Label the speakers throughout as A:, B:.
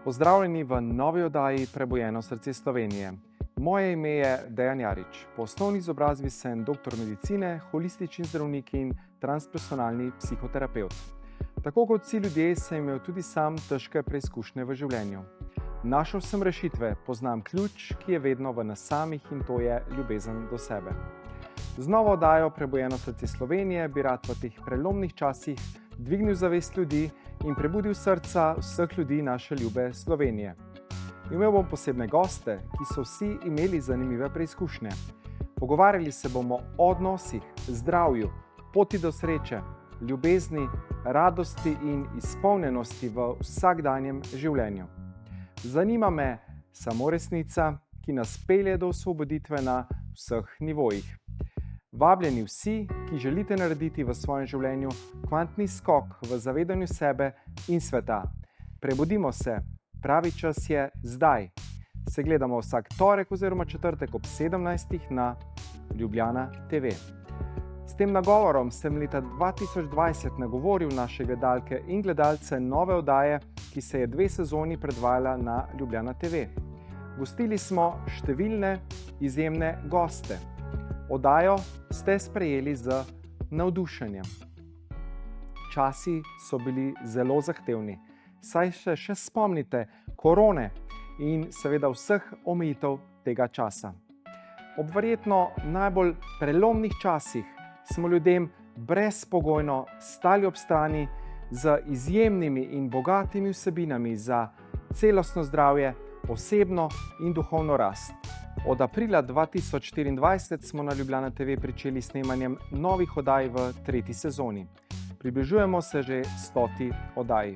A: Pozdravljeni v novi oddaji Prebujeno srce Slovenije. Moje ime je Dejan Jarič. Po osnovni izobrazbi sem doktor medicine, holistični zdravnik in transpersonalni psihoterapevt. Tako kot vsi ljudje sem imel tudi sam težke preizkušnje v življenju. Našel sem rešitve, poznam ključ, ki je vedno v nas samih, in to je ljubezen do sebe. Z novo oddajo Prebujeno srce Slovenije bi rad v teh prelomnih časih dvignil zavest ljudi in prebudil srca vseh ljudi naše ljube Slovenije. Imel bom posebne goste, ki so vsi imeli zanimive preizkušnje. Pogovarjali se bomo o odnosih, zdravju, poti do sreče, ljubezni, radosti in izpolnjenosti v vsakdanjem življenju. Zanima me samo resnica, ki nas pelje do osvoboditve na vseh nivojih. Vabljeni vsi, ki želite narediti v svojem življenju kvantni skok v zavedanju sebe in sveta. Prebudimo se, pravi čas je zdaj. Se gledamo vsak torek oziroma četrtek ob 17. na Ljubljana TV. S tem nagovorom sem leta 2020 nagovoril naše gledalke in gledalce nove oddaje, ki se je 2 sezoni predvajala na Ljubljana TV. Gostili smo številne izjemne goste. Oddajo ste sprejeli z navdušenjem. Časi so bili zelo zahtevni, saj se še spomnite korone in seveda vseh omejitev tega časa. Ob verjetno najbolj prelomnih časih smo ljudem brezpogojno stali ob strani z izjemnimi in bogatimi vsebinami za celostno zdravje, osebno in duhovno rast. Od aprila 2024 smo na Ljubljana TV pričeli snemanjem novih oddaj v 3. sezoni. Približujemo se že 100. oddaji.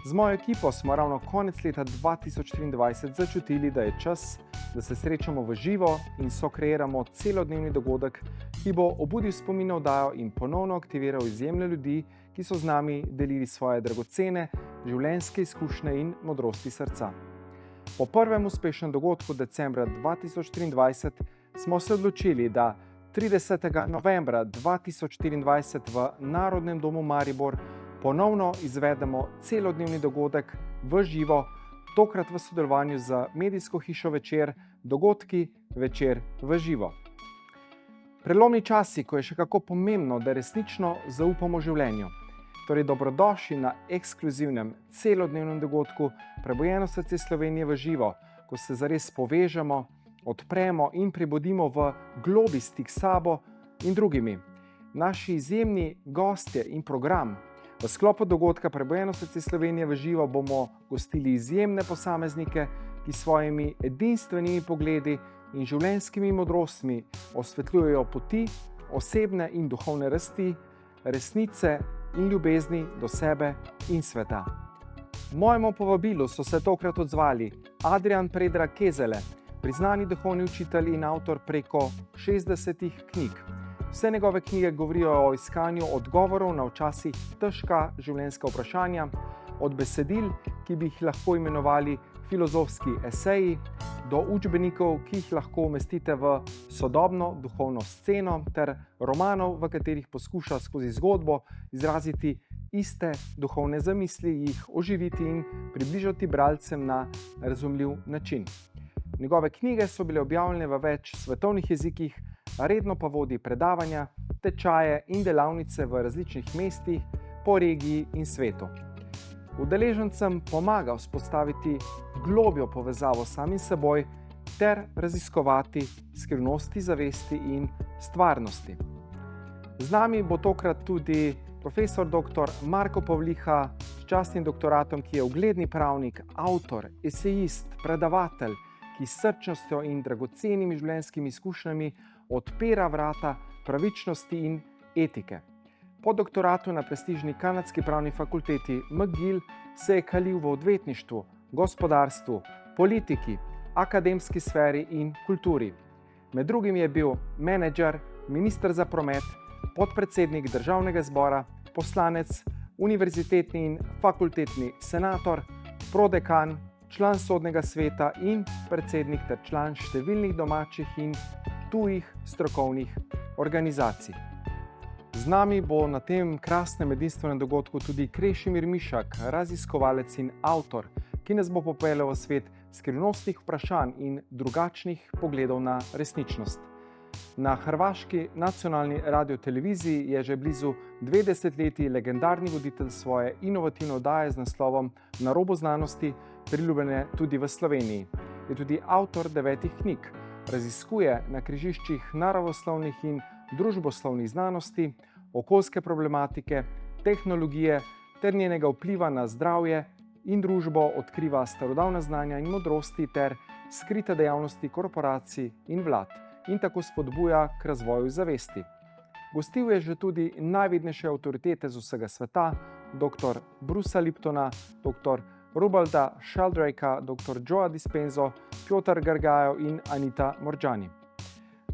A: Z mojo ekipo smo ravno konec leta 2023 začutili, da je čas, da se srečamo v živo in sokreiramo celodnevni dogodek, ki bo obudil spomin na oddajo in ponovno aktiviral izjemne ljudi, ki so z nami delili svoje dragocene življenjske izkušnje in modrosti srca. Po prvem uspešnem dogodku decembra 2023 smo se odločili, da 30. novembra 2024 v Narodnem domu Maribor ponovno izvedemo celodnevni dogodek v živo, tokrat v sodelovanju z medijsko hišo Večer, dogodki Večer v živo. Prelomni časi, ko je še kako pomembno, da resnično zaupamo življenju. Torej, dobrodošli na ekskluzivnem celodnevnem dogodku Prebujeno srce Slovenije v živo, ko se zares povežemo, odpremo in prebudimo v globi stik s sabo in drugimi. Naši izjemni gostje in program. V sklopu dogodka Prebujeno srce Slovenije v živo bomo gostili izjemne posameznike, ki s svojimi edinstvenimi pogledi in življenjskimi modrostmi osvetljujejo poti osebne in duhovne rasti, resnice in ljubezni do sebe in sveta. Mojemu povabilu so se tokrat odzvali Adrian Predrag Kezele, priznani duhovni učitelj in avtor preko 60 knjig. Vse njegove knjige govorijo o iskanju odgovorov na včasih težka življenjska vprašanja, od besedil, ki bi jih lahko imenovali filozofski eseji, do učbenikov, ki jih lahko umestite v sodobno duhovno sceno, ter romanov, v katerih poskuša skozi zgodbo izraziti iste duhovne zamisli, jih oživiti in približati bralcem na razumljiv način. Njegove knjige so bile objavljene v več svetovnih jezikih, redno pa vodi predavanja, tečaje in delavnice v različnih mestih po regiji in svetu. Udeležencem pomaga vzpostaviti globjo povezavo s samim seboj ter raziskovati skrivnosti zavesti in stvarnosti. Z nami bo tokrat tudi profesor dr. Marko Pavliha s častnim doktoratom, ki je ugledni pravnik, avtor, esejist, predavatelj, ki s srčnostjo in dragocenimi življenjskimi izkušnjami odpira vrata pravičnosti in etike. Po doktoratu na prestižni kanadski pravni fakulteti McGill se je kalil v odvetništvu, gospodarstvu, politiki, akademski sferi in kulturi. Med drugim je bil menedžer, minister za promet, podpredsednik državnega zbora, poslanec, univerzitetni in fakultetni senator, prodekan, član sodnega sveta in predsednik ter član številnih domačih in tujih strokovnih organizacij. Z nami bo na tem krasnem edinstvenem dogodku tudi Krešimir Mišak, raziskovalec in avtor, ki nas bo popeljal v svet skrivnostnih vprašanj in drugačnih pogledov na resničnost. Na hrvaški nacionalni radioteleviziji je že blizu 2 desetletji legendarni voditelj svoje inovativne oddaje z naslovom Na robu znanosti, priljubljene tudi v Sloveniji. Je tudi avtor 9 knjig, raziskuje na križiščih naravoslovnih in družboslovnih znanosti, okoljske problematike, tehnologije ter njenega vpliva na zdravje in družbo, odkriva starodavna znanja in modrosti ter skrite dejavnosti korporacij in vlad in tako spodbuja k razvoju zavesti. Gostil je že tudi najvidnejše avtoritete z vsega sveta, dr. Brucea Liptona, dr. Rubalda Sheldrakea, dr. Joea Dispenzo, Piotr Gargajo in Anita Mordjani.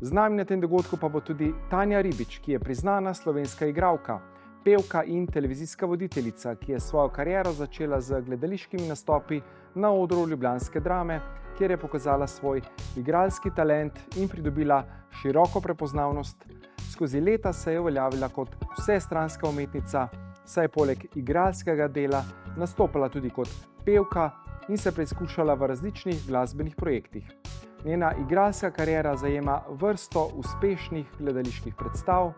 A: Z nami na tem dogodku pa bo tudi Tanja Ribič, ki je priznana slovenska igralka, pevka in televizijska voditeljica, ki je svojo kariero začela z gledališkimi nastopi na odru ljubljanske Drame, kjer je pokazala svoj igralski talent in pridobila široko prepoznavnost. Skozi leta se je uveljavila kot vsestranska umetnica, saj je poleg igralskega dela nastopala tudi kot pevka in se preizkušala v različnih glasbenih projektih. Njena igralska kariera zajema vrsto uspešnih gledaliških predstav,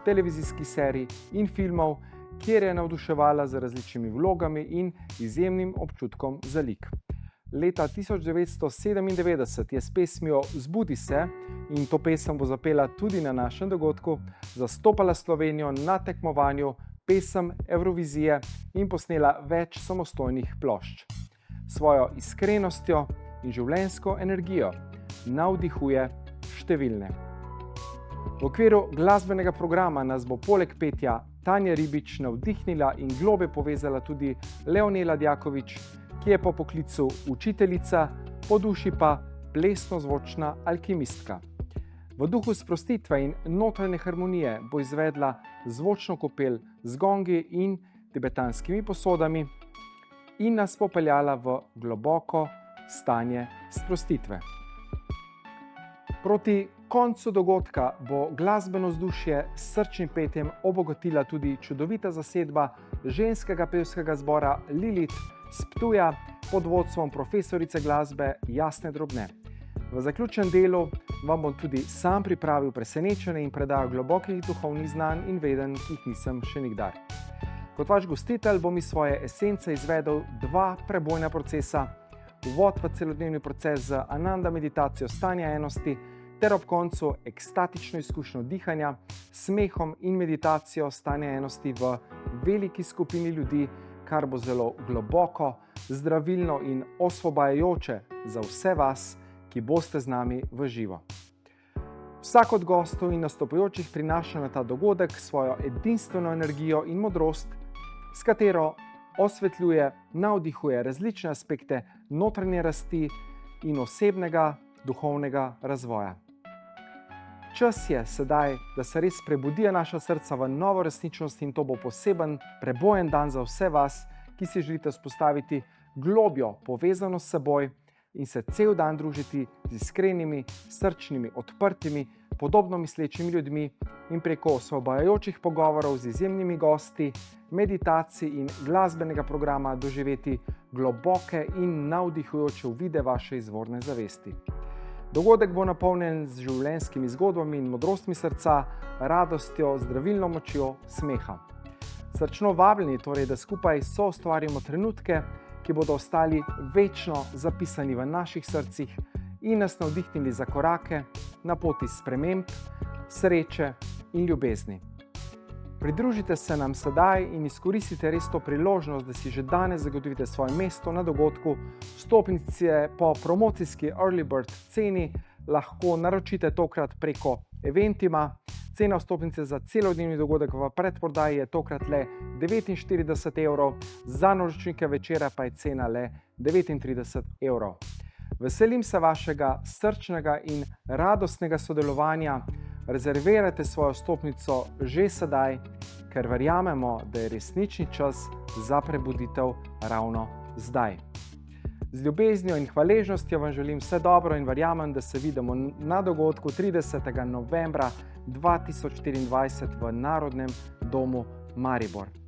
A: televizijskih serij in filmov, kjer je navduševala z različnimi vlogami in izjemnim občutkom za lik. Leta 1997 je s pesmijo Zbudi se, in to pesem bo zapela tudi na našem dogodku, zastopala Slovenijo na tekmovanju Pesem Evrovizije in posnela več samostojnih plošč. Svojo iskrenostjo in življenjsko energijo navdihuje številne. V okviru glasbenega programa nas bo poleg petja Tanja Ribič navdihnila in globlje povezala tudi Leonela Djakovič, ki je po poklicu učiteljica, po duši pa plesno-zvočna alkimistka. V duhu sprostitve in notranje harmonije bo izvedla zvočno kopel z gongi in tibetanskimi posodami in nas popeljala v globoko stanje sprostitve. Proti koncu dogodka bo glasbeno vzdušje s srčnim petjem obogatila tudi čudovita zasedba ženskega pevskega zbora Lilith s Ptuja pod vodstvom profesorice glasbe Jasne Drobne. V zaključnem delu vam bom tudi sam pripravil presenečenje in predajo globokih duhovnih znanj in vedenj, ki jih nisem še nikdar. Kot vaš gostitelj bom iz svoje esence izvedel 2 prebojna procesa, uvod v celodnevni proces z Ananda meditacijo stanja enosti ter ob koncu ekstatično izkušnjo dihanja, smehom in meditacijo stanja enosti v veliki skupini ljudi, kar bo zelo globoko, zdravilno in osvobajajoče za vse vas, ki boste z nami v živo. Vsak od gostov in nastopajočih prinaša na ta dogodek svojo edinstveno energijo in modrost, s katero osvetljuje, navdihuje različne aspekte notranje rasti in osebnega duhovnega razvoja. Čas je sedaj, da se res prebudijo naša srca v novo resničnost in to bo poseben prebojen dan za vse vas, ki si želite vzpostaviti globjo povezanost s seboj in se cel dan družiti z iskrenimi, srčnimi, odprtimi, podobno mislečimi ljudmi in preko osvobajajočih pogovorov z izjemnimi gosti, meditacij in glasbenega programa doživeti globoke in navdihujoče uvide vaše izvorne zavesti. Dogodek bo napolnjen z življenjskimi zgodbami in modrostmi srca, radostjo, zdravilno močjo, smeha. Srčno vabljeni torej, da skupaj soustvarimo trenutke, ki bodo ostali večno zapisani v naših srcih in nas navdihnili za korake na poti sprememb, sreče in ljubezni. Pridružite se nam sedaj in izkoristite res to priložnost, da si že danes zagotovite svoje mesto na dogodku. Vstopnice po promocijski Early Bird ceni lahko naročite tokrat preko Eventima. Cena vstopnice za celodnevni dogodek v predprodaji je tokrat le 49 evrov, za naročnike večera pa je cena le 39 evrov. Veselim se vašega srčnega in radostnega sodelovanja. Rezervirajte svojo vstopnico že sedaj, ker verjamemo, da je resnični čas za prebuditev ravno zdaj. Z ljubeznijo in hvaležnostjo vam želim vse dobro in verjamem, da se vidimo na dogodku 30. novembra 2024 v Narodnem domu Maribor.